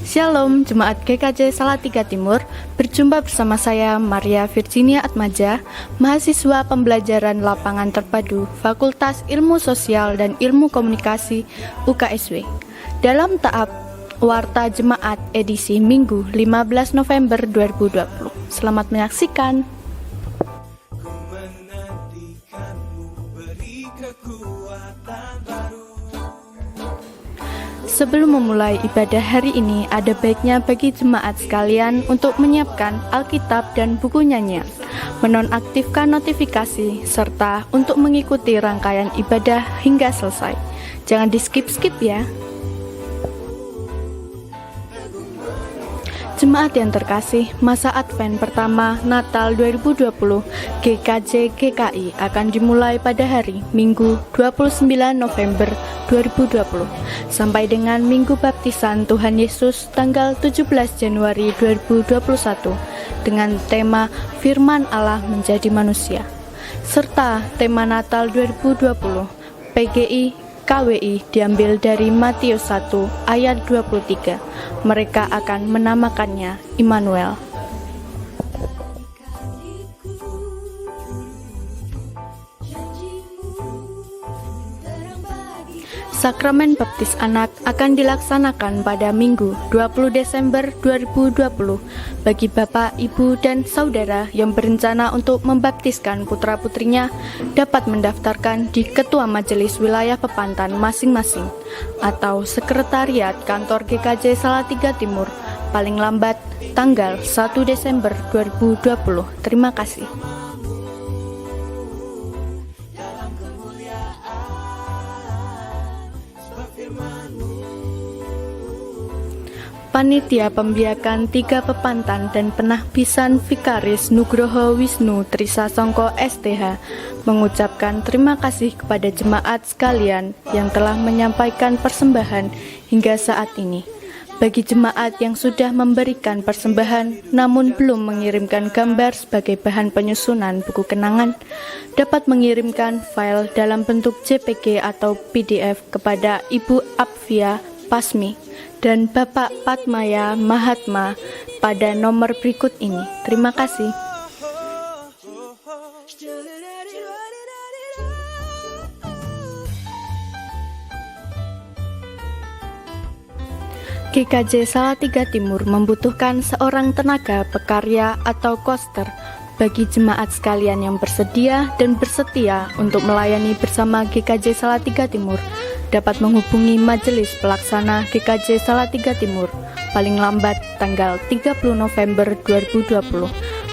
Shalom, Jemaat GKJ Salatiga Timur. Berjumpa bersama saya, Maria Virginia Atmaja, mahasiswa pembelajaran lapangan terpadu Fakultas Ilmu Sosial dan Ilmu Komunikasi UKSW. Dalam tahap Warta Jemaat edisi Minggu 15 November 2020. Selamat menyaksikan. Sebelum memulai ibadah hari ini, ada baiknya bagi jemaat sekalian untuk menyiapkan Alkitab dan buku nyanyian, menonaktifkan notifikasi, serta untuk mengikuti rangkaian ibadah hingga selesai. Jangan di-skip-skip ya. Jemaat yang terkasih, masa Advent pertama Natal 2020 GKJ GKI akan dimulai pada hari Minggu 29 November 2020 sampai dengan Minggu Baptisan Tuhan Yesus tanggal 17 Januari 2021 dengan tema Firman Allah menjadi manusia, serta tema Natal 2020 PGI KWI diambil dari Matius 1 ayat 23. Mereka akan menamakannya Immanuel. Sakramen baptis anak akan dilaksanakan pada Minggu 20 Desember 2020 bagi Bapak, Ibu, dan Saudara yang berencana untuk membaptiskan putra-putrinya dapat mendaftarkan di Ketua Majelis Wilayah Pepantan masing-masing atau Sekretariat Kantor GKJ Salatiga Timur paling lambat tanggal 1 Desember 2020. Terima kasih. Panitia Pembiakan 3 Pepantan dan Penahbisan Vikaris Nugroho Wisnu Trisasongko STH mengucapkan terima kasih kepada jemaat sekalian yang telah menyampaikan persembahan hingga saat ini. Bagi jemaat yang sudah memberikan persembahan namun belum mengirimkan gambar sebagai bahan penyusunan buku kenangan, dapat mengirimkan file dalam bentuk JPG atau PDF kepada Ibu Apvia Pasmi dan Bapak Patmaya Mahatma pada nomor berikut ini. Terima kasih. GKJ Salatiga Timur membutuhkan seorang tenaga pekarya atau koster bagi jemaat sekalian yang bersedia dan bersetia untuk melayani bersama GKJ Salatiga Timur dapat menghubungi Majelis Pelaksana GKJ Salatiga Timur paling lambat tanggal 30 November 2020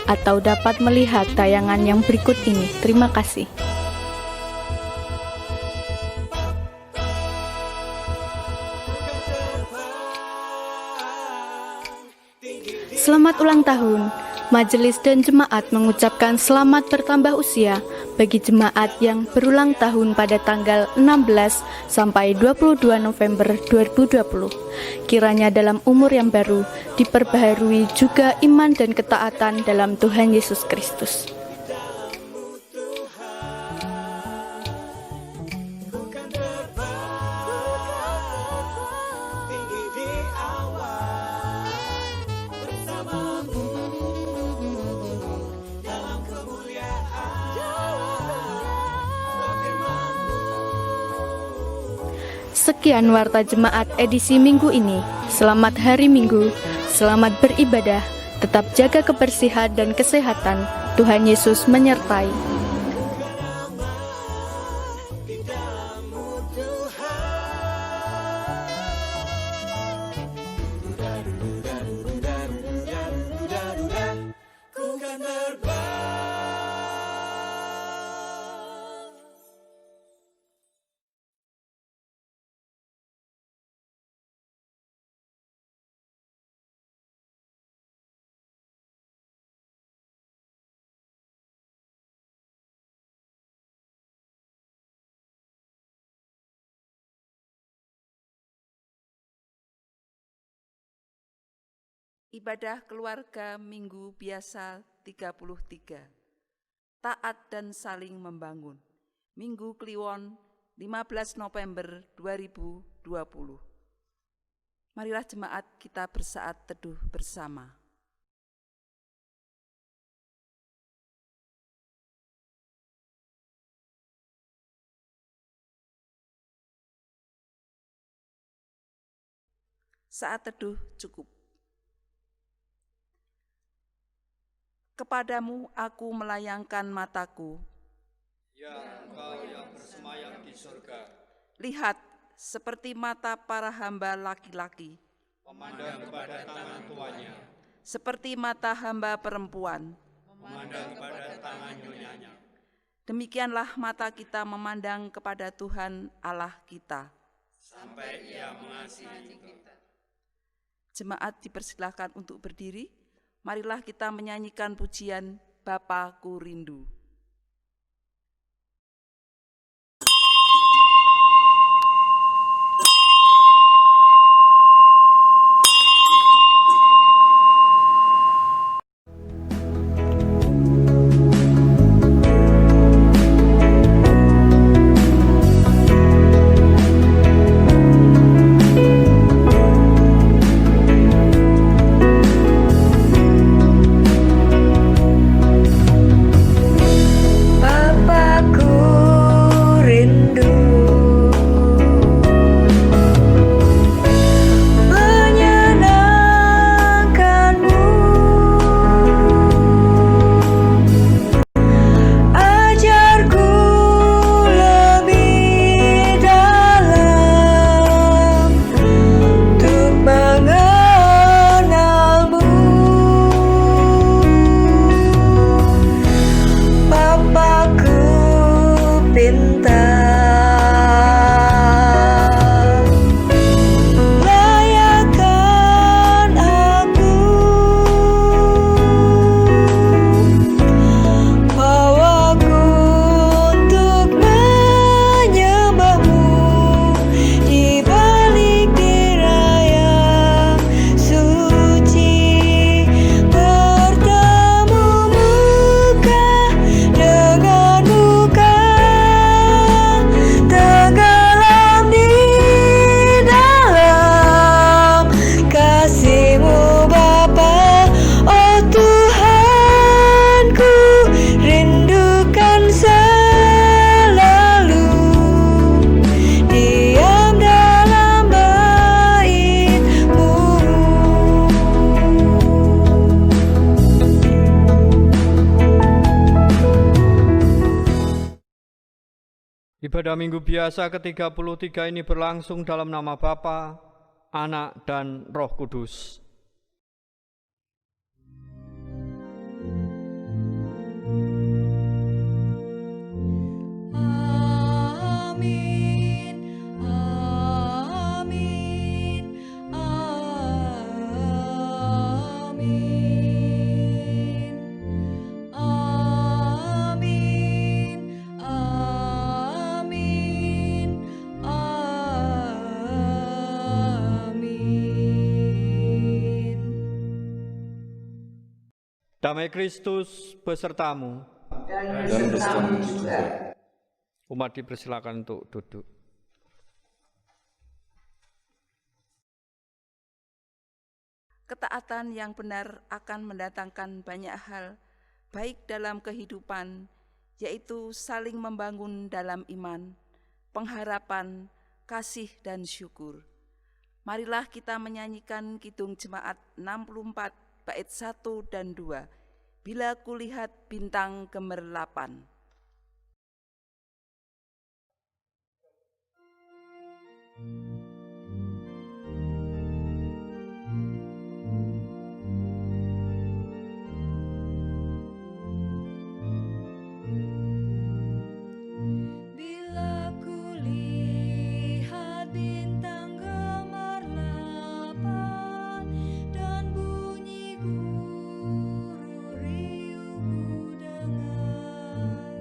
atau dapat melihat tayangan yang berikut ini. Terima kasih. Selamat ulang tahun. Majelis dan jemaat mengucapkan selamat bertambah usia bagi jemaat yang berulang tahun pada tanggal 16 sampai 22 November 2020. Kiranya dalam umur yang baru diperbaharui juga iman dan ketaatan dalam Tuhan Yesus Kristus. Sekian Warta Jemaat edisi Minggu ini. Selamat hari Minggu, selamat beribadah, tetap jaga kebersihan dan kesehatan. Tuhan Yesus menyertai. Ibadah keluarga Minggu biasa 33. Taat dan saling membangun. Minggu Kliwon 15 November 2020. Marilah jemaat kita bersaat teduh bersama. Saat teduh cukup. Kepadamu aku melayangkan mataku. Ya Engkau yang bersemayam di surga, Lihat, seperti mata para hamba laki-laki, memandang kepada tangan tuannya, seperti mata hamba perempuan. memandang kepada tangan nyonyanya. Demikianlah mata kita memandang kepada Tuhan Allah kita. Sampai Ia mengasihi kita. Jemaat dipersilahkan untuk berdiri. Marilah kita menyanyikan pujian Bapa-Ku Rindu. Ibadah Minggu Biasa ke-33 ini berlangsung dalam nama Bapa, Anak, dan Roh Kudus. Damai Kristus besertamu. Dan besertamu juga. Umat dipersilakan untuk duduk. Ketaatan yang benar akan mendatangkan banyak hal, baik dalam kehidupan, yaitu saling membangun dalam iman, pengharapan, kasih, dan syukur. Marilah kita menyanyikan Kidung Jemaat 64 bait 1 dan 2. Bila kulihat bintang gemerlapan. Bunyi guru riuhku dengar.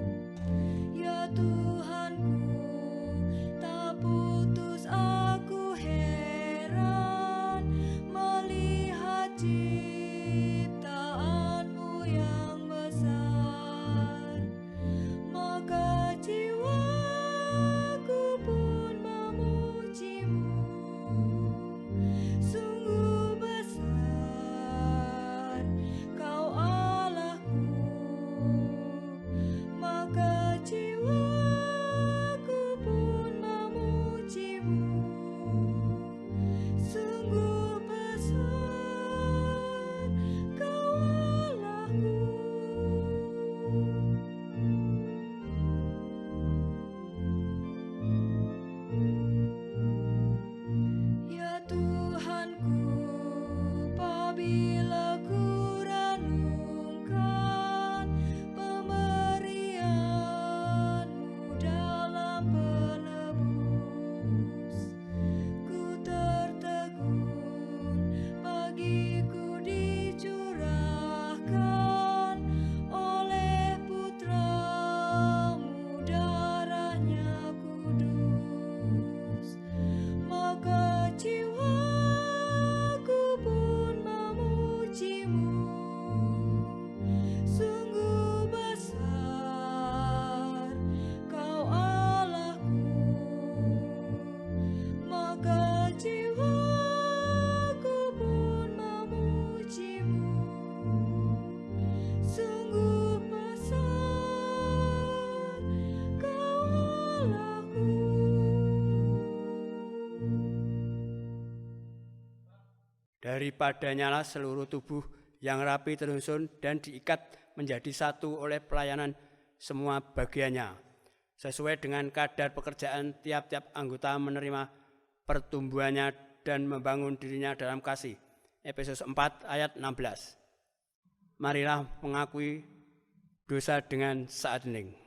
Daripadanya lah seluruh tubuh yang rapi tersusun dan diikat menjadi satu oleh pelayanan semua bagiannya. Sesuai dengan kadar pekerjaan, tiap-tiap anggota menerima pertumbuhannya dan membangun dirinya dalam kasih. Efesus 4 ayat 16. Marilah mengakui dosa dengan saat hening.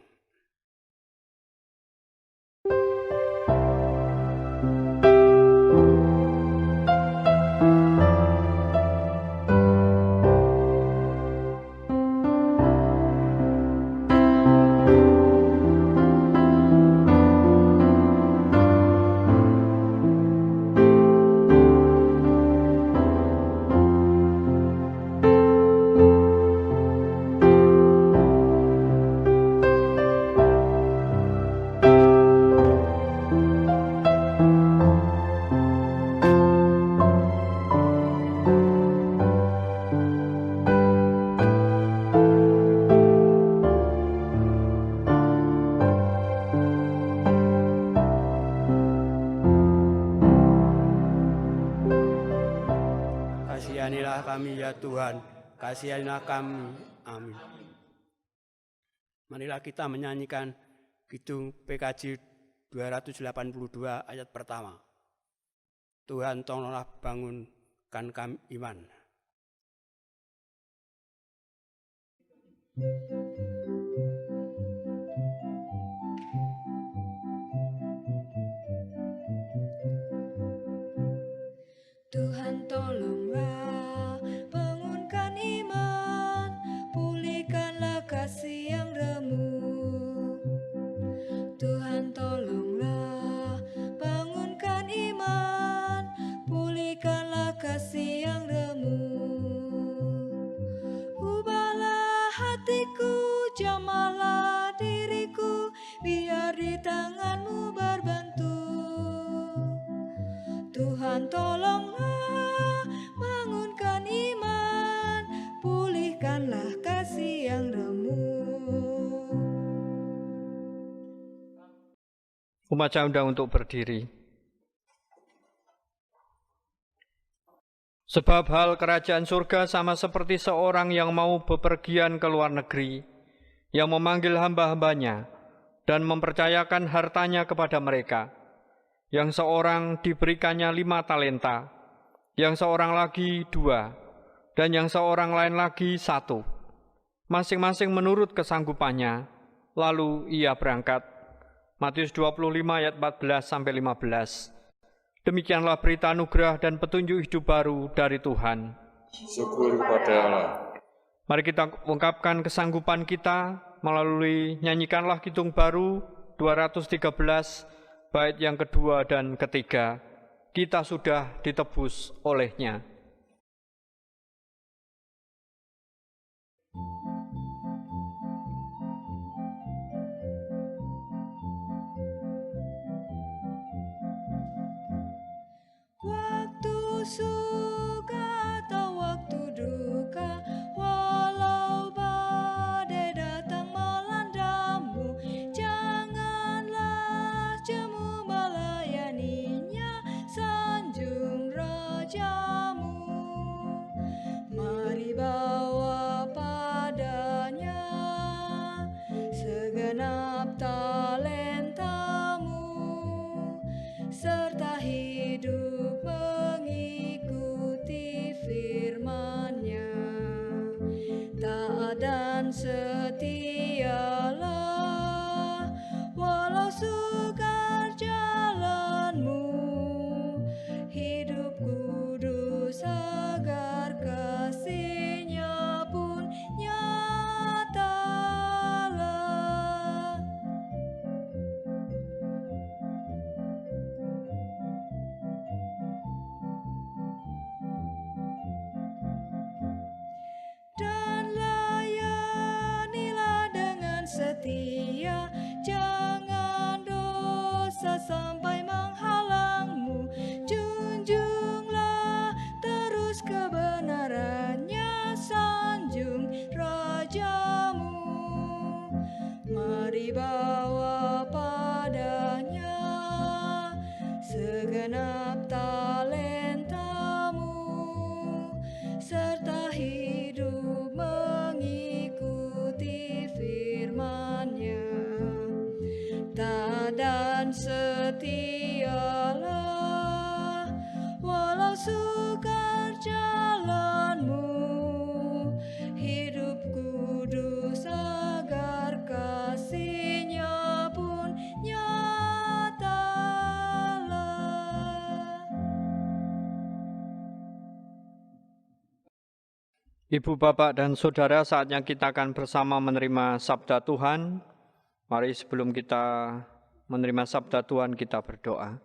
Kasihanilah kami ya Tuhan, kasihanilah kami. Amin. Marilah kita menyanyikan Kidung PKJ 282 ayat pertama. Tuhan tolonglah bangunkan kami iman. Tuhan tolonglah bangunkan iman, pulihkanlah kasih yang remuk. Tuhan tolonglah bangunkan iman, pulihkanlah kasih yang remuk. Ubahlah hatiku, jamahlah diriku, biar di tangan-Mu berbantu. Tuhan tolonglah bangunkan iman, pulihkanlah kasih yang remuk. Umat saya undang untuk berdiri. Sebab hal kerajaan surga sama seperti seorang yang mau bepergian ke luar negeri, yang memanggil hamba-hambanya dan mempercayakan hartanya kepada mereka. Yang seorang diberikannya 5 talenta, yang seorang lagi 2, dan yang seorang lain lagi 1. Masing-masing menurut kesanggupannya, lalu ia berangkat. Matius 25 ayat 14-15. Demikianlah berita anugerah dan petunjuk hidup baru dari Tuhan. Syukur pada Allah. Mari kita ungkapkan kesanggupan kita melalui nyanyikanlah Kidung Baru 213, bait yang kedua dan ketiga. Kita sudah ditebus olehnya. Waktu suka atau waktu duka, walau badai datang melandamu, janganlah jemu melayaninya, sanjung rajamu. Mari bawa padanya segenap talentamu, serta hidup mengikuti firman-Nya. Taat dan setialah, walau sukar jalanmu, hidup kudus agar kasih-Nya pun nyatalah. Dan layanilah dengan setia, jangan dosa sampai menghalangmu. Junjunglah terus kebenarannya, sanjung rajamu. Mari bawa padanya segenap talentamu, dan setialah, walau sukar jalanmu, hidup kudus agar kasih-Nya pun nyatalah. Ibu, Bapak, dan Saudara, saatnya kita akan bersama menerima sabda Tuhan. Mari sebelum kita menerima sabda Tuhan, kita berdoa.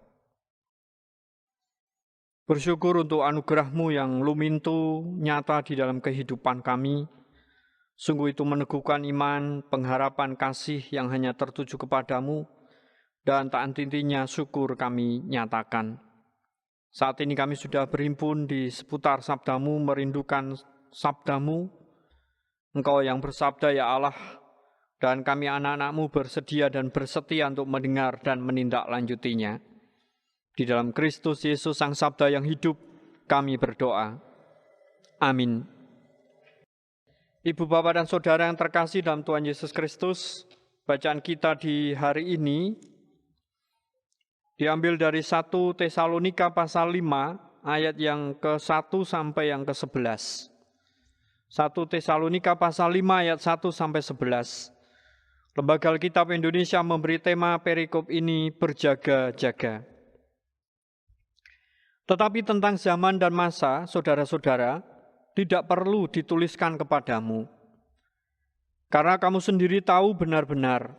Bersyukur untuk anugerah-Mu yang lumintu nyata di dalam kehidupan kami. Sungguh itu meneguhkan iman, pengharapan, kasih yang hanya tertuju kepadamu, dan tak henti-hentinya syukur kami nyatakan. Saat ini kami sudah berhimpun di seputar sabda-Mu, merindukan sabda-Mu. Engkau yang bersabda, ya Allah, dan kami anak-anak-Mu bersedia dan bersetia untuk mendengar dan menindaklanjutinya. Di dalam Kristus Yesus Sang Sabda yang hidup, kami berdoa. Amin. Ibu, Bapak, dan Saudara yang terkasih dalam Tuhan Yesus Kristus, bacaan kita di hari ini diambil dari 1 Tesalonika pasal 5, ayat yang ke-1 sampai yang ke-11. 1 Tesalonika pasal 5 ayat 1 sampai 11. Lembaga Alkitab Indonesia memberi tema perikop ini berjaga-jaga. Tetapi tentang zaman dan masa, saudara-saudara, tidak perlu dituliskan kepadamu. Karena kamu sendiri tahu benar-benar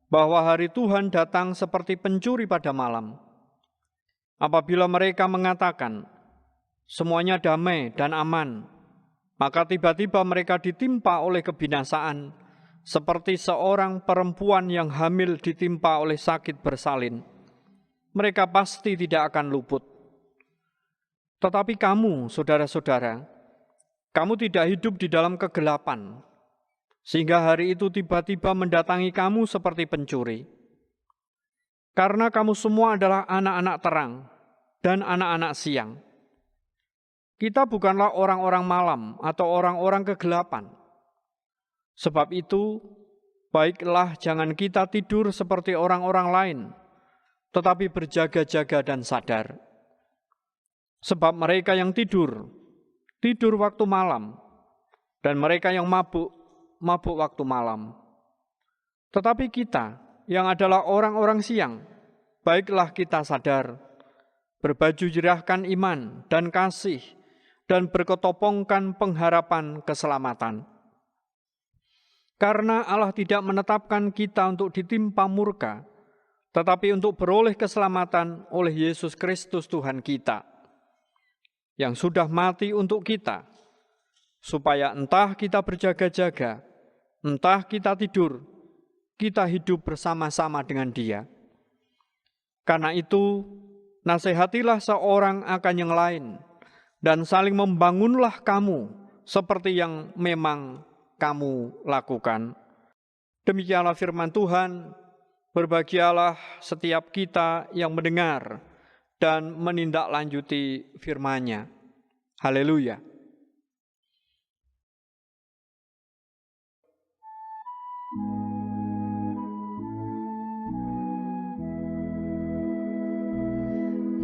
bahwa hari Tuhan datang seperti pencuri pada malam. Apabila mereka mengatakan, semuanya damai dan aman, maka tiba-tiba mereka ditimpa oleh kebinasaan, seperti seorang perempuan yang hamil ditimpa oleh sakit bersalin. Mereka pasti tidak akan luput. Tetapi kamu, saudara-saudara, kamu tidak hidup di dalam kegelapan, sehingga hari itu tiba-tiba mendatangi kamu seperti pencuri. Karena kamu semua adalah anak-anak terang dan anak-anak siang. Kita bukanlah orang-orang malam atau orang-orang kegelapan. Sebab itu, baiklah jangan kita tidur seperti orang-orang lain, tetapi berjaga-jaga dan sadar. Sebab mereka yang tidur waktu malam, dan mereka yang mabuk waktu malam. Tetapi kita yang adalah orang-orang siang, baiklah kita sadar, berbaju jerahkan iman dan kasih, dan berketopongkan pengharapan keselamatan. Karena Allah tidak menetapkan kita untuk ditimpa murka, tetapi untuk beroleh keselamatan oleh Yesus Kristus Tuhan kita, yang sudah mati untuk kita, supaya entah kita berjaga-jaga, entah kita tidur, kita hidup bersama-sama dengan Dia. Karena itu, nasihatilah seorang akan yang lain, dan saling membangunlah kamu seperti yang memang kamu lakukan. Demikianlah firman Tuhan, berbahagialah setiap kita yang mendengar dan menindaklanjuti firman-Nya. Haleluya.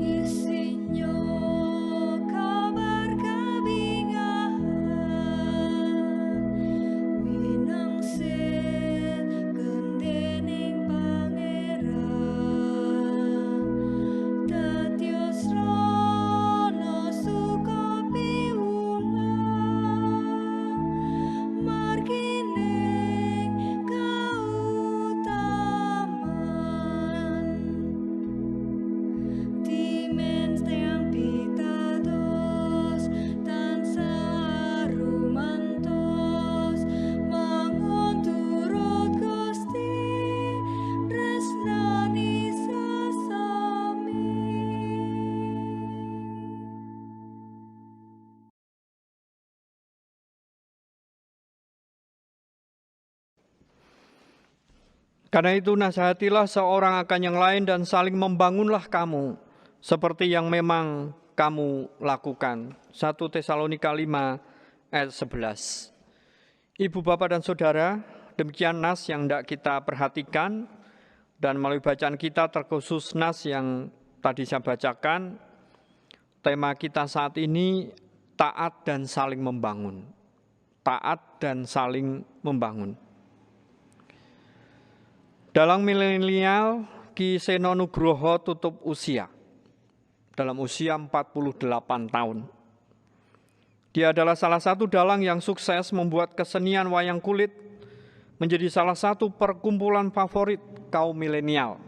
Isinya kabar kabingahan, winangsit gendening pangeran, dadya srana suka piwulang, margining kautaman. Timen yang pitados tansah rumantos, mangun turut Gusti tresnani sesami. Karena itu nasihatilah seorang akan yang lain dan saling membangunlah kamu, seperti yang memang kamu lakukan. 1 Tesalonika 5 ayat 11. Ibu, Bapak, dan Saudara, demikian nas yang hendak kita perhatikan Dan melalui bacaan kita terkhusus nas yang tadi saya bacakan, tema kita saat ini taat dan saling membangun. Taat dan saling membangun. Dalam milenial, Ki Seno Nugroho tutup usia. Dalam usia 48 tahun. Dia adalah salah satu dalang yang sukses membuat kesenian wayang kulit menjadi salah satu perkumpulan favorit kaum milenial.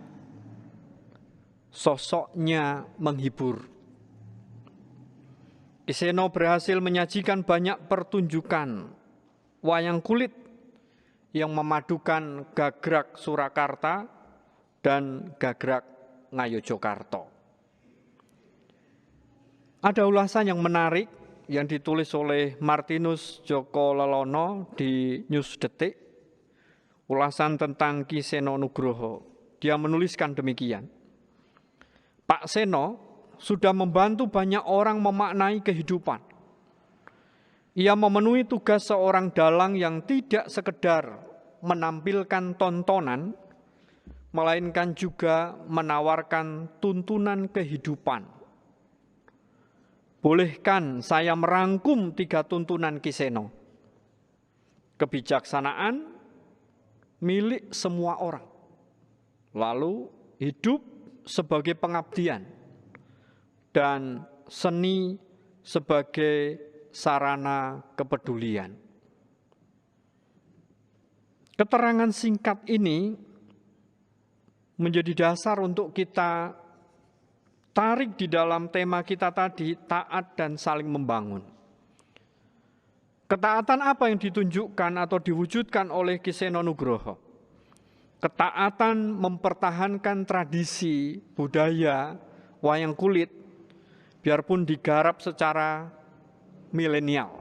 Sosoknya menghibur. Ki Seno berhasil menyajikan banyak pertunjukan wayang kulit yang memadukan gagrak Surakarta dan gagrak Ngayogyakarta. Ada ulasan yang menarik yang ditulis oleh Martinus Djoko Lelono di News Detik. Ulasan tentang Ki Seno Nugroho. Dia menuliskan demikian. Pak Seno sudah membantu banyak orang memaknai kehidupan. Ia memenuhi tugas seorang dalang yang tidak sekedar menampilkan tontonan, melainkan juga menawarkan tuntunan kehidupan. Bolehkan saya merangkum 3 tuntunan Ki Seno. Kebijaksanaan milik semua orang. Lalu hidup sebagai pengabdian dan seni sebagai sarana kepedulian. Keterangan singkat ini menjadi dasar untuk kita tarik di dalam tema kita tadi, taat dan saling membangun. Ketaatan apa yang ditunjukkan atau diwujudkan oleh Ki Seno Nugroho? Ketaatan mempertahankan tradisi budaya wayang kulit, biarpun digarap secara milenial,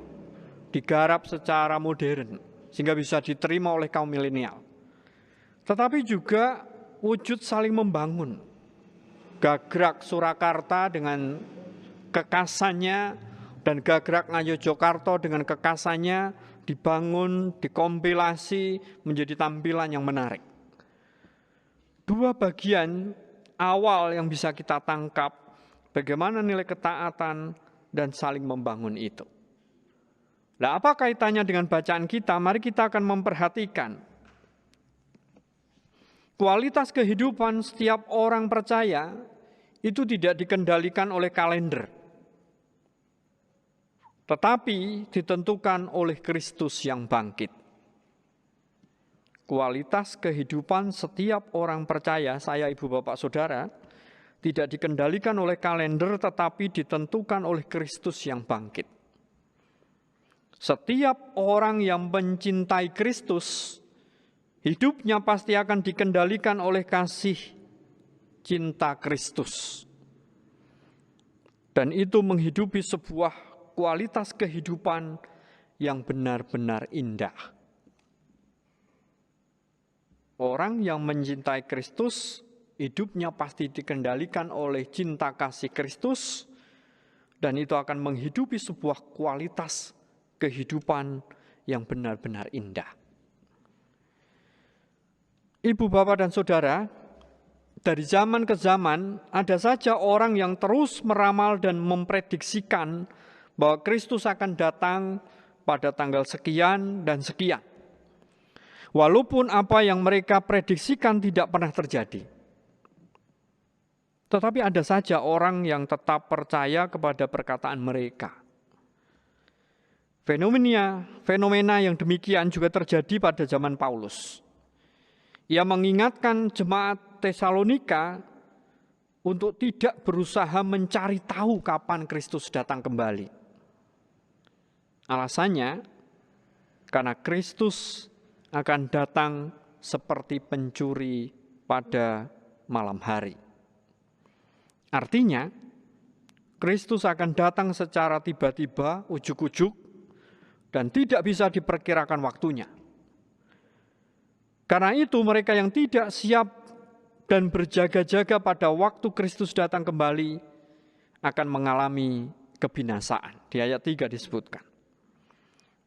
digarap secara modern, sehingga bisa diterima oleh kaum milenial. Tetapi juga wujud saling membangun. Gagrak Surakarta dengan kekasannya, dan gagrak Ngayogyakarta dengan kekasannya dibangun, dikompilasi menjadi tampilan yang menarik. 2 bagian awal yang bisa kita tangkap bagaimana nilai ketaatan dan saling membangun itu. Nah, apa kaitannya dengan bacaan kita? Mari kita akan memperhatikan kualitas kehidupan setiap orang percaya itu tidak dikendalikan oleh kalender, tetapi ditentukan oleh Kristus yang bangkit. Kualitas kehidupan setiap orang percaya, saya, ibu, bapak, saudara, tidak dikendalikan oleh kalender, tetapi ditentukan oleh Kristus yang bangkit. Setiap orang yang mencintai Kristus, hidupnya pasti akan dikendalikan oleh kasih cinta Kristus. Dan itu menghidupi sebuah kualitas kehidupan yang benar-benar indah. Orang yang mencintai Kristus, hidupnya pasti dikendalikan oleh cinta kasih Kristus, dan itu akan menghidupi sebuah kualitas kehidupan yang benar-benar indah. Ibu, bapak, dan saudara, dari zaman ke zaman ada saja orang yang terus meramal dan memprediksikan bahwa Kristus akan datang pada tanggal sekian dan sekian. Walaupun apa yang mereka prediksikan tidak pernah terjadi. Tetapi ada saja orang yang tetap percaya kepada perkataan mereka. Fenomena yang demikian juga terjadi pada zaman Paulus. Ia mengingatkan jemaat Tesalonika untuk tidak berusaha mencari tahu kapan Kristus datang kembali. Alasannya, karena Kristus akan datang seperti pencuri pada malam hari. Artinya, Kristus akan datang secara tiba-tiba, ujuk-ujuk, dan tidak bisa diperkirakan waktunya. Karena itu mereka yang tidak siap dan berjaga-jaga pada waktu Kristus datang kembali akan mengalami kebinasaan. Di ayat 3 disebutkan.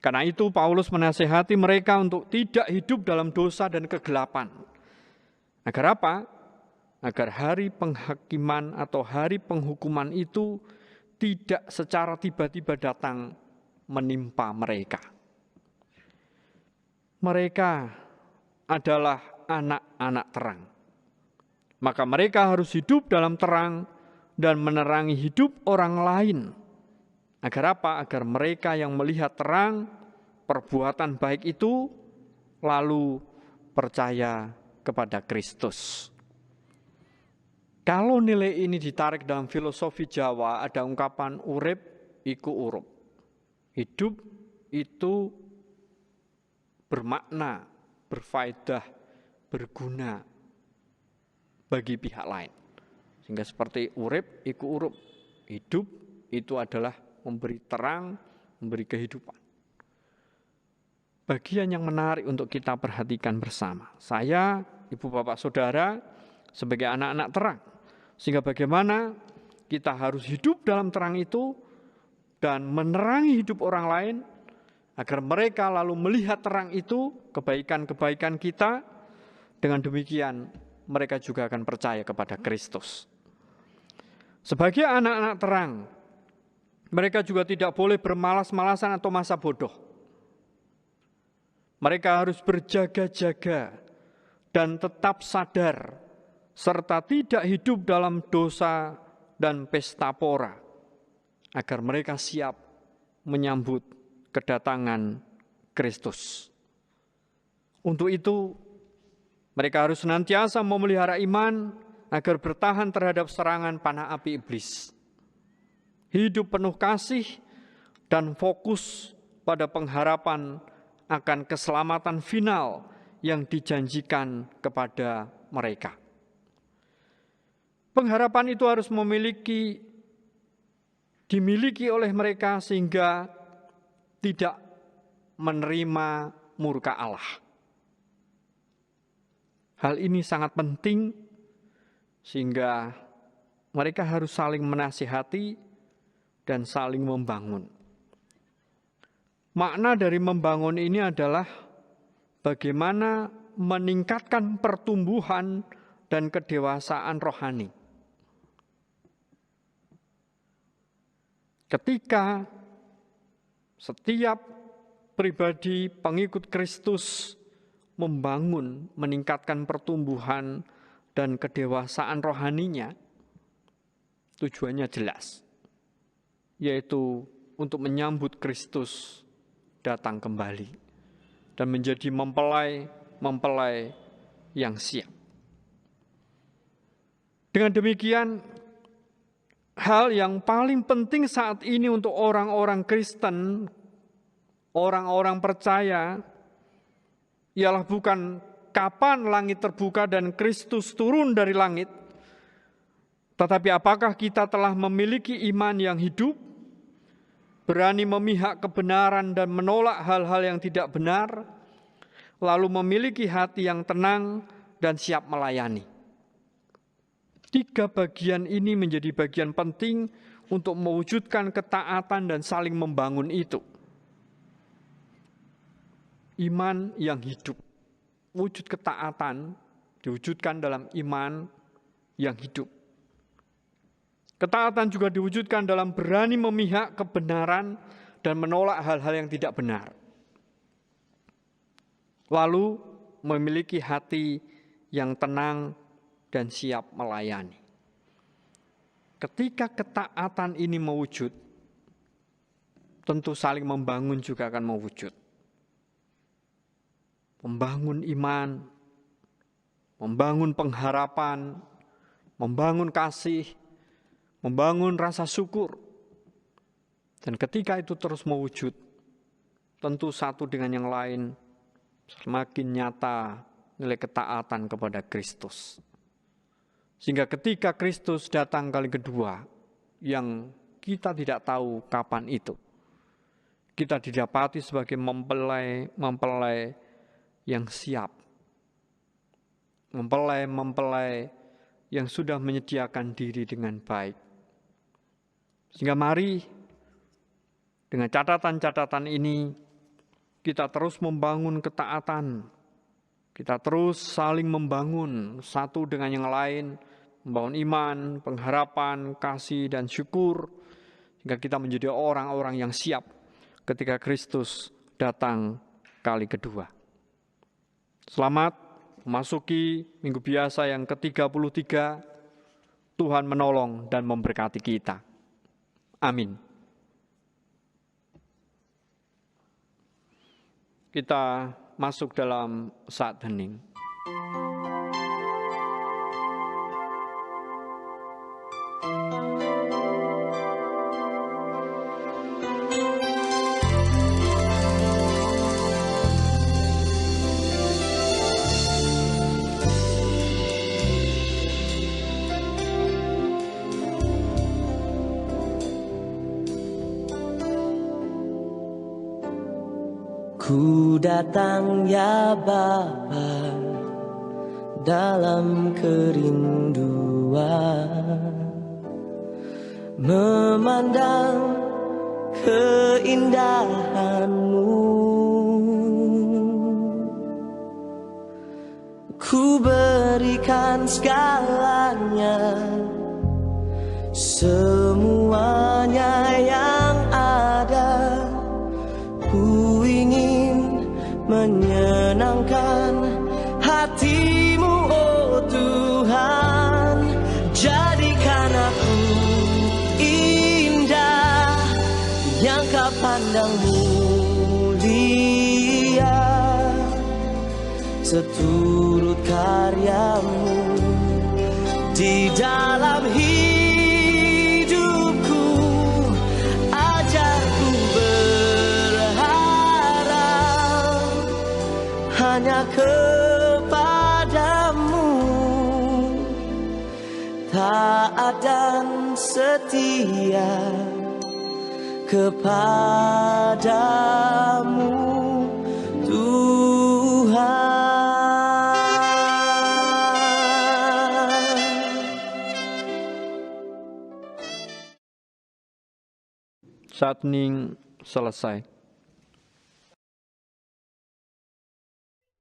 Karena itu Paulus menasihati mereka untuk tidak hidup dalam dosa dan kegelapan, Agar apa? Agar hari penghakiman atau hari penghukuman itu tidak secara tiba-tiba datang menimpa mereka. Mereka adalah anak-anak terang. Maka mereka harus hidup dalam terang dan menerangi hidup orang lain. Agar apa? Agar mereka yang melihat terang, perbuatan baik itu, lalu percaya kepada Kristus. Kalau nilai ini ditarik dalam filosofi Jawa, ada ungkapan urip iku urup. Hidup itu bermakna, berfaedah, berguna bagi pihak lain. Sehingga seperti urip iku urup. Hidup itu adalah memberi terang, memberi kehidupan. Bagian yang menarik untuk kita perhatikan bersama. Saya, ibu bapak saudara, sebagai anak-anak terang. Sehingga bagaimana kita harus hidup dalam terang itu dan menerangi hidup orang lain agar mereka lalu melihat terang itu, kebaikan-kebaikan kita. Dengan demikian mereka juga akan percaya kepada Kristus. Sebagai anak-anak terang, mereka juga tidak boleh bermalas-malasan atau masa bodoh. Mereka harus berjaga-jaga dan tetap sadar, serta tidak hidup dalam dosa dan pesta pora, agar mereka siap menyambut kedatangan Kristus. Untuk itu, mereka harus senantiasa memelihara iman agar bertahan terhadap serangan panah api iblis. Hidup penuh kasih dan fokus pada pengharapan akan keselamatan final yang dijanjikan kepada mereka. Pengharapan itu harus dimiliki oleh mereka sehingga tidak menerima murka Allah. Hal ini sangat penting sehingga mereka harus saling menasihati dan saling membangun. Makna dari membangun ini adalah bagaimana meningkatkan pertumbuhan dan kedewasaan rohani. Ketika setiap pribadi pengikut Kristus membangun, meningkatkan pertumbuhan dan kedewasaan rohaninya, tujuannya jelas, yaitu untuk menyambut Kristus datang kembali dan menjadi mempelai yang siap. Dengan demikian, hal yang paling penting saat ini untuk orang-orang Kristen, orang-orang percaya, ialah bukan kapan langit terbuka dan Kristus turun dari langit, tetapi apakah kita telah memiliki iman yang hidup, berani memihak kebenaran dan menolak hal-hal yang tidak benar, lalu memiliki hati yang tenang dan siap melayani. 3 bagian ini menjadi bagian penting untuk mewujudkan ketaatan dan saling membangun itu. Iman yang hidup, wujud ketaatan diwujudkan dalam iman yang hidup. Ketaatan juga diwujudkan dalam berani memihak kebenaran dan menolak hal-hal yang tidak benar. Lalu memiliki hati yang tenang dan siap melayani. Ketika ketaatan ini mewujud, tentu saling membangun juga akan mewujud. Membangun iman, membangun pengharapan, membangun kasih, membangun rasa syukur. Dan ketika itu terus mewujud, tentu satu dengan yang lain semakin nyata nilai ketaatan kepada Kristus. Sehingga ketika Kristus datang kali kedua, yang kita tidak tahu kapan itu, kita didapati sebagai mempelai yang siap. Mempelai yang sudah menyediakan diri dengan baik. Sehingga mari dengan catatan-catatan ini kita terus membangun ketaatan. Kita terus saling membangun satu dengan yang lain, membangun iman, pengharapan, kasih, dan syukur, sehingga kita menjadi orang-orang yang siap ketika Kristus datang kali kedua. Selamat memasuki minggu biasa yang ke-33, Tuhan menolong dan memberkati kita. Amin. Kita masuk dalam saat hening. Ku datang ya Bapa dalam kerinduan, memandang keindahan-Mu. Ku berikan segalanya, semuanya yang ada. Ku ingin menyenangkan hati-Mu, oh Tuhan. Jadikan aku indah yang Kau pandang mulia, seturut karya-Mu di dalam hidupku. Ajarku berharap hanya kepadamu, taat dan setia kepadamu, Tuhan. Saat hening selesai.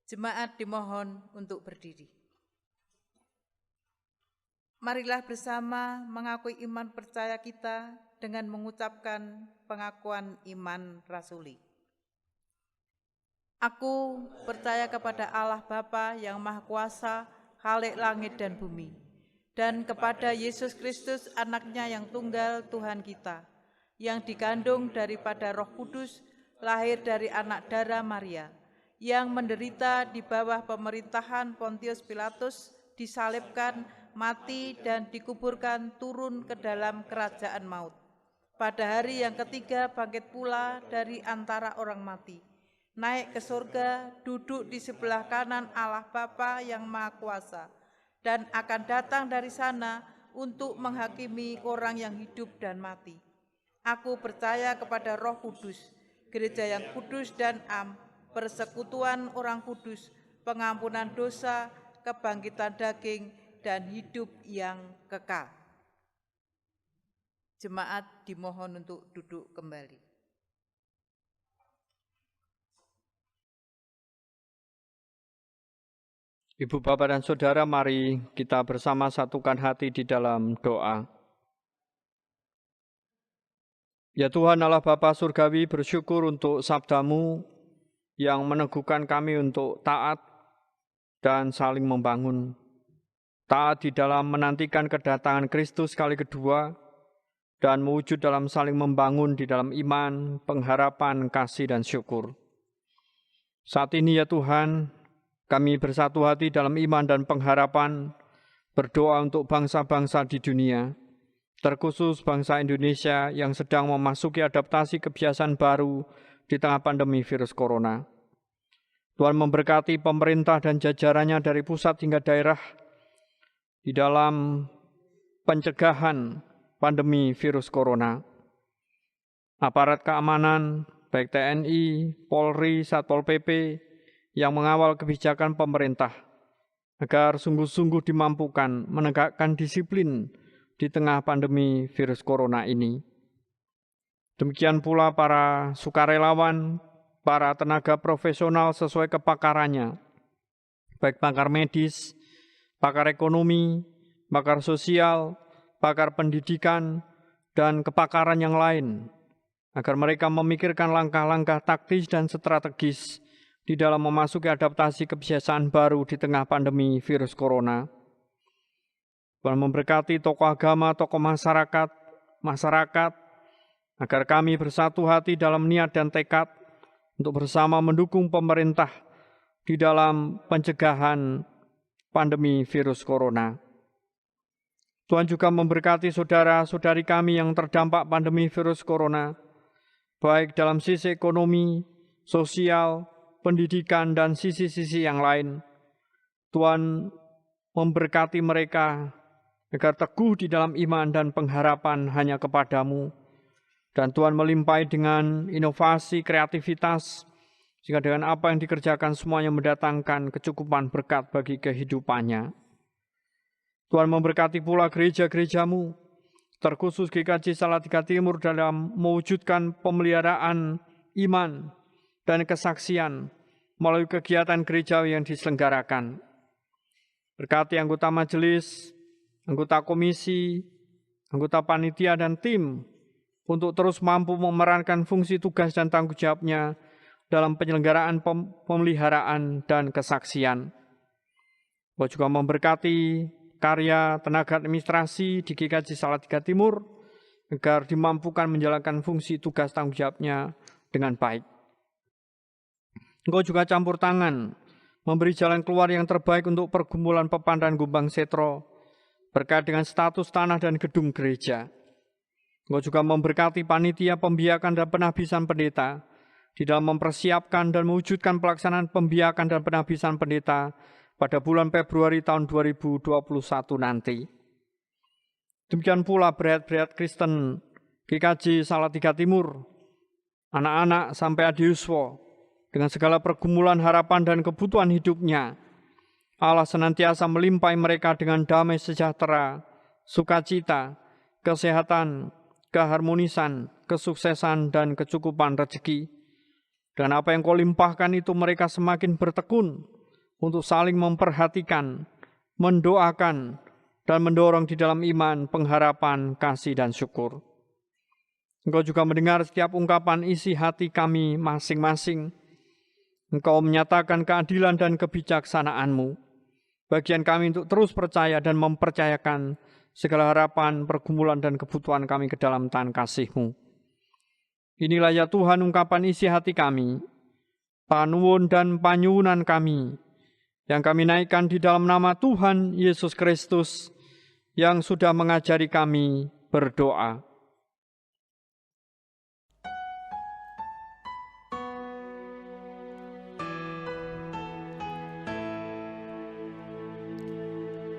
Jemaat dimohon untuk berdiri. Marilah bersama mengakui iman percaya kita dengan mengucapkan pengakuan iman rasuli. Aku percaya kepada Allah Bapa yang Maha Kuasa, Khalik langit dan bumi, dan kepada Yesus Kristus anaknya yang tunggal Tuhan kita, yang dikandung daripada Roh Kudus, lahir dari anak darah Maria, yang menderita di bawah pemerintahan Pontius Pilatus, disalibkan, mati, dan dikuburkan turun ke dalam kerajaan maut. Pada hari yang ketiga bangkit pula dari antara orang mati, naik ke surga, duduk di sebelah kanan Allah Bapa yang Maha Kuasa, dan akan datang dari sana untuk menghakimi orang yang hidup dan mati. Aku percaya kepada Roh Kudus, gereja yang kudus dan am, persekutuan orang kudus, pengampunan dosa, kebangkitan daging, dan hidup yang kekal. Jemaat dimohon untuk duduk kembali. Ibu, Bapak, dan Saudara, mari kita bersama satukan hati di dalam doa. Ya Tuhan Allah Bapa Surgawi, bersyukur untuk sabda-Mu yang meneguhkan kami untuk taat dan saling membangun. Taat di dalam menantikan kedatangan Kristus kali kedua, dan mewujud dalam saling membangun di dalam iman, pengharapan, kasih, dan syukur. Saat ini ya Tuhan, kami bersatu hati dalam iman dan pengharapan, berdoa untuk bangsa-bangsa di dunia, terkhusus bangsa Indonesia yang sedang memasuki adaptasi kebiasaan baru di tengah pandemi virus corona. Tuhan memberkati pemerintah dan jajarannya dari pusat hingga daerah di dalam pencegahan pandemi virus corona. Aparat keamanan, baik TNI, Polri, Satpol PP, yang mengawal kebijakan pemerintah, agar sungguh-sungguh dimampukan menegakkan disiplin di tengah pandemi virus corona ini. Demikian pula para sukarelawan, para tenaga profesional sesuai kepakarannya, baik pakar medis, pakar ekonomi, pakar sosial, pakar pendidikan, dan kepakaran yang lain, agar mereka memikirkan langkah-langkah taktis dan strategis di dalam memasuki adaptasi kebiasaan baru di tengah pandemi virus corona. Tuhan memberkati tokoh agama, tokoh masyarakat, agar kami bersatu hati dalam niat dan tekad untuk bersama mendukung pemerintah di dalam pencegahan pandemi virus corona. Tuhan juga memberkati saudara-saudari kami yang terdampak pandemi virus corona, baik dalam sisi ekonomi, sosial, pendidikan, dan sisi-sisi yang lain. Tuhan memberkati mereka agar teguh di dalam iman dan pengharapan hanya kepadamu. Dan Tuhan melimpahi dengan inovasi, kreativitas, sehingga dengan apa yang dikerjakan semuanya mendatangkan kecukupan berkat bagi kehidupannya. Tuhan memberkati pula gereja-gerejamu, terkhusus GKJ Salatiga Timur dalam mewujudkan pemeliharaan iman dan kesaksian melalui kegiatan gerejawi yang diselenggarakan. Berkati anggota majelis, anggota komisi, anggota panitia, dan tim untuk terus mampu memerankan fungsi tugas dan tanggung jawabnya dalam penyelenggaraan pemeliharaan dan kesaksian. Tuhan juga memberkati karya tenaga administrasi di GKJ Salatiga Timur agar dimampukan menjalankan fungsi tugas tanggung jawabnya dengan baik. Engkau juga campur tangan, memberi jalan keluar yang terbaik untuk pergumulan Pepandan Gombang Setro berkait dengan status tanah dan gedung gereja. Engkau juga memberkati panitia pembiakan dan penahbisan pendeta di dalam mempersiapkan dan mewujudkan pelaksanaan pembiakan dan penahbisan pendeta pada bulan Februari tahun 2021 nanti. Demikian pula berat-berat Kristen GKJ Salatiga Timur, anak-anak sampai adiuswa, dengan segala pergumulan harapan dan kebutuhan hidupnya, Allah senantiasa melimpahi mereka dengan damai sejahtera, sukacita, kesehatan, keharmonisan, kesuksesan, dan kecukupan rezeki. Dan apa yang kau limpahkan itu mereka semakin bertekun untuk saling memperhatikan, mendoakan, dan mendorong di dalam iman, pengharapan, kasih, dan syukur. Engkau juga mendengar setiap ungkapan isi hati kami masing-masing. Engkau menyatakan keadilan dan kebijaksanaan-Mu. Bagian kami untuk terus percaya dan mempercayakan segala harapan, pergumulan, dan kebutuhan kami ke dalam tangan kasih-Mu. Inilah ya Tuhan ungkapan isi hati kami, panuwun dan panyuwunan kami, yang kami naikkan di dalam nama Tuhan Yesus Kristus, yang sudah mengajari kami berdoa.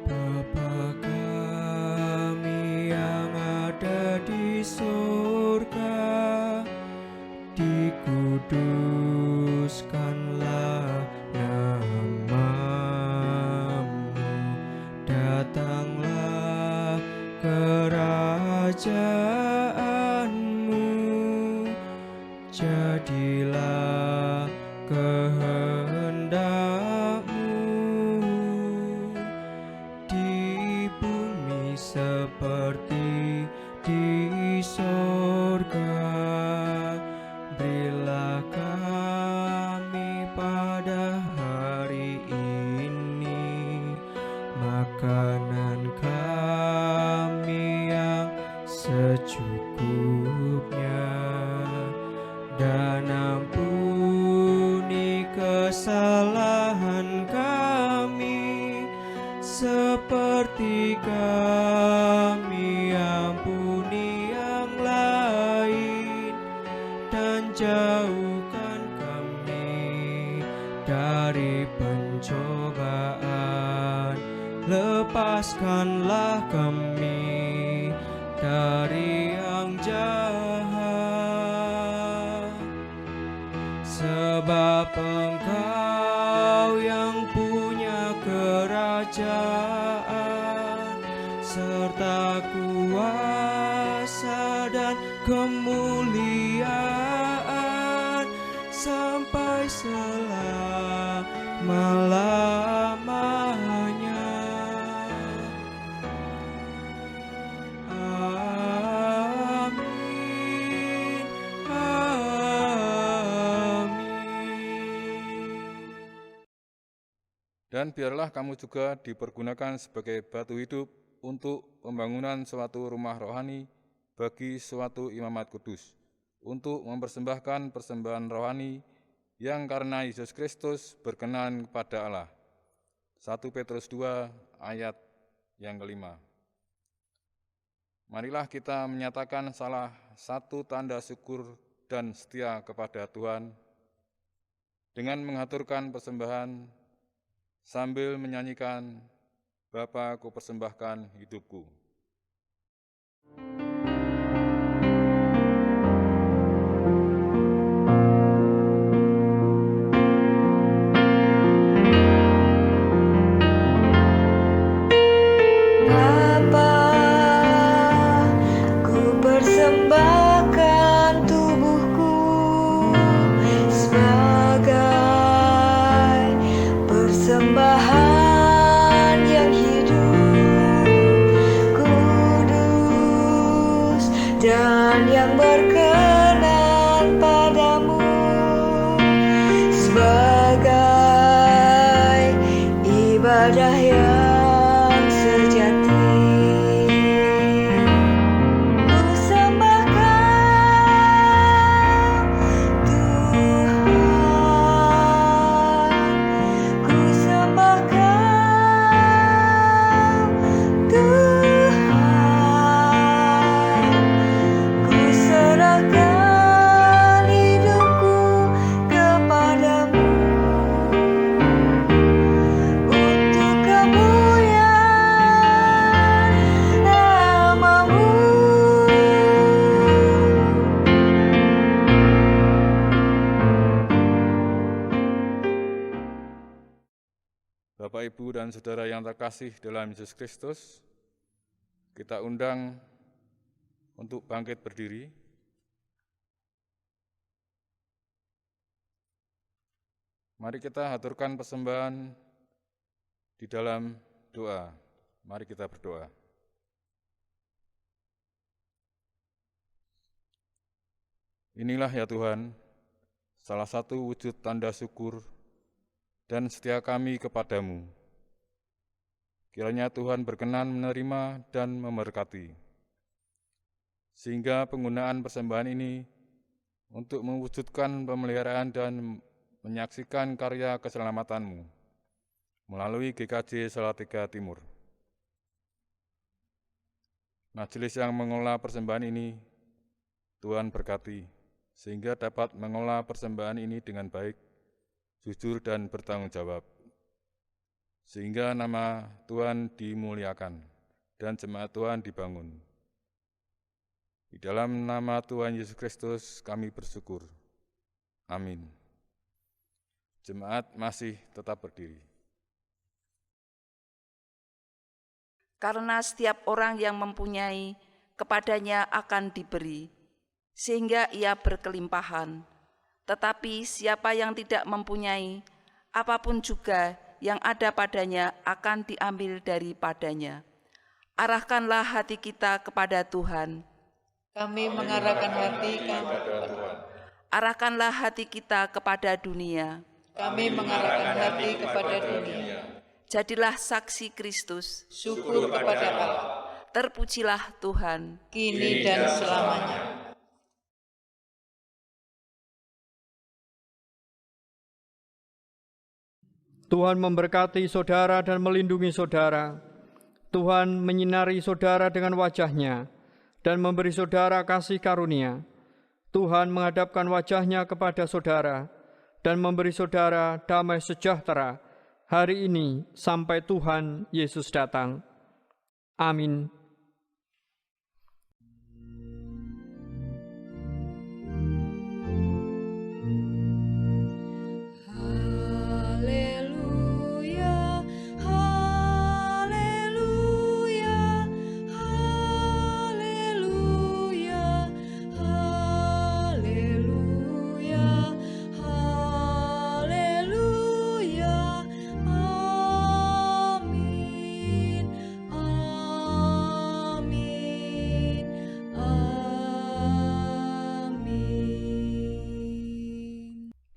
Bapa kami yang ada di surga, dikuduskanlah nama-Mu, datanglah kerajaan-Mu, jadilah kehendak-Mu di bumi seperti di sorga. Berilah kami pada hari ini makanan kami yang secukupnya, dan ampuni kesalahan kami seperti kami ampuni yang lain, dan jauhkan kami dari pencobaan, lepaskanlah kami dari yang jahat, sebab Engkau yang punya kerajaan serta kuasa dan kemuliaan sampai selama-lamanya. Dan biarlah kamu juga dipergunakan sebagai batu hidup untuk pembangunan suatu rumah rohani bagi suatu imamat kudus, untuk mempersembahkan persembahan rohani yang karena Yesus Kristus berkenan kepada Allah. 1 Petrus 2 ayat yang kelima. Marilah kita menyatakan salah satu tanda syukur dan setia kepada Tuhan dengan mengaturkan persembahan sambil menyanyikan Bapa, ku persembahkan hidupku. Bapa, ku persembahkan tubuhku sebagai persembahan yang hidup, kudus, dan yang berkenan padamu, sebagai ibadah yang sejati. Ku sembahkan Tuhan, ku sembahkan Tuhan, ku serahkan hidupku kepadamu untuk kemuliaan nama-Mu. Bapak, Ibu, dan Saudara yang terkasih dalam Yesus Kristus, kita undang untuk bangkit berdiri. Mari kita haturkan persembahan di dalam doa. Mari kita berdoa. Inilah ya Tuhan, salah satu wujud tanda syukur dan setia kami kepadamu. Kiranya Tuhan berkenan menerima dan memberkati, sehingga penggunaan persembahan ini untuk mewujudkan pemeliharaan dan menyaksikan karya keselamatan-Mu melalui GKJ Salatiga Timur. Majelis yang mengelola persembahan ini, Tuhan berkati, sehingga dapat mengelola persembahan ini dengan baik, jujur dan bertanggung jawab, sehingga nama Tuhan dimuliakan dan jemaat Tuhan dibangun. Di dalam nama Tuhan Yesus Kristus kami bersyukur. Amin. Jemaat masih tetap berdiri. Karena setiap orang yang mempunyai, kepadanya akan diberi, sehingga ia berkelimpahan. Tetapi siapa yang tidak mempunyai, apapun juga yang ada padanya akan diambil daripadanya. Arahkanlah hati kita kepada Tuhan. Kami mengarahkan hati kami. Arahkanlah hati kita kepada dunia. Kami mengarahkan hati kepada dunia. Jadilah saksi Kristus. Syukur kepada Allah, Terpujilah Tuhan. kini dan selamanya. Tuhan memberkati saudara dan melindungi saudara. Tuhan menyinari saudara dengan wajah-Nya dan memberi saudara kasih karunia. Tuhan menghadapkan wajah-Nya kepada saudara dan memberi saudara damai sejahtera hari ini sampai Tuhan Yesus datang. Amin. Haleluya, haleluya, haleluya, haleluya, haleluya. Amin, amin, amin.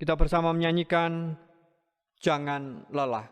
Kita bersama menyanyikan Jangan Lelah.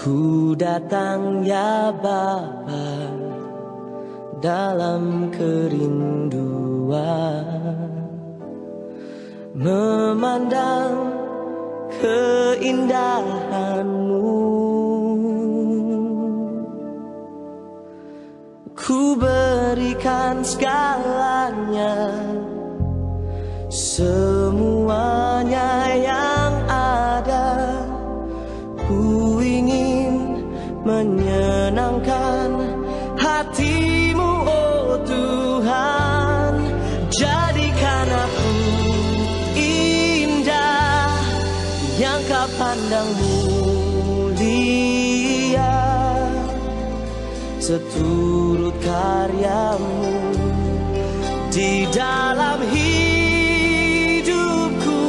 Ku datang ya Bapa dalam kerinduan, memandang keindahan-Mu. Ku berikan segalanya, semuanya yang ada. Ku ingin menyenangkan hati-Mu, oh Tuhan. Jadikan aku indah yang Kau pandang mulia, seturut karya-Mu di dalam hidupku.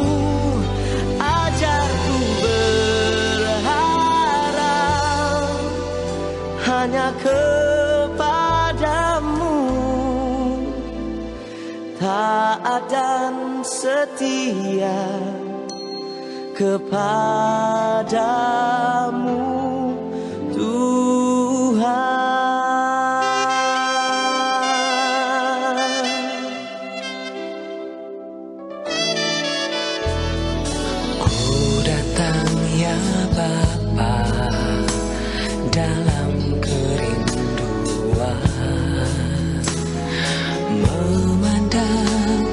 Ajarku berharap hanya kepada-Mu, taat dan setia kepada-Mu, Tuhan. Ku datang ya Bapa dalam kerinduan, memandang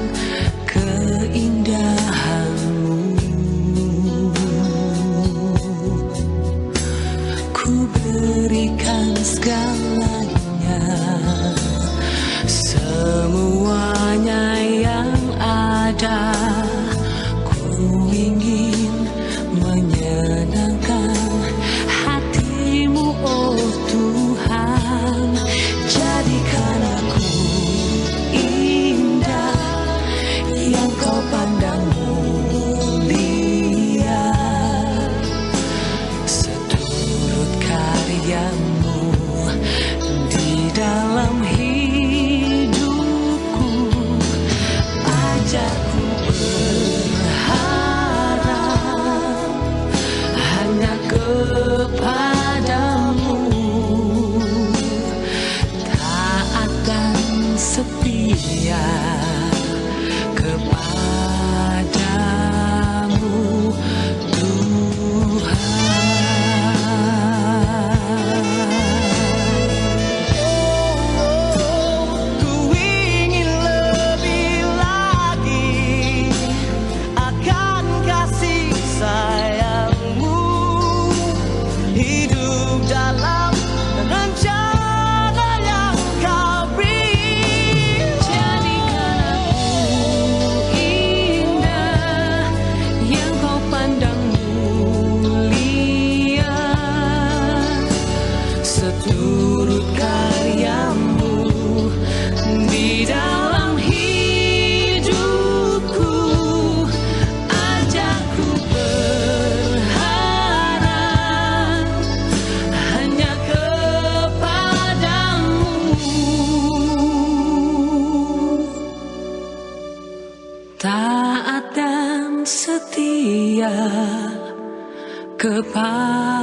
keindahan-Mu. Ku berikan segalanya, semuanya yang ada. Ku ingin menyenangkan hati-Mu, oh Tuhan. Jadikan aku indah yang Kau pandang mulia, seturut karya-Mu di dalam hidupku. Ajarku berharap hanya kepada-Mu, taat dan setia kepada-Mu, Tuhan. Ku ingin lebih lagi akan kasih sayang-Mu, hidup dalam rencana yang Kau beri. Jadikan aku indah yang Kau pandang mulia, seturut karya-Mu di dalam hidupku. Ajarku berharap hanya kepada-Mu, taat dan setia kepada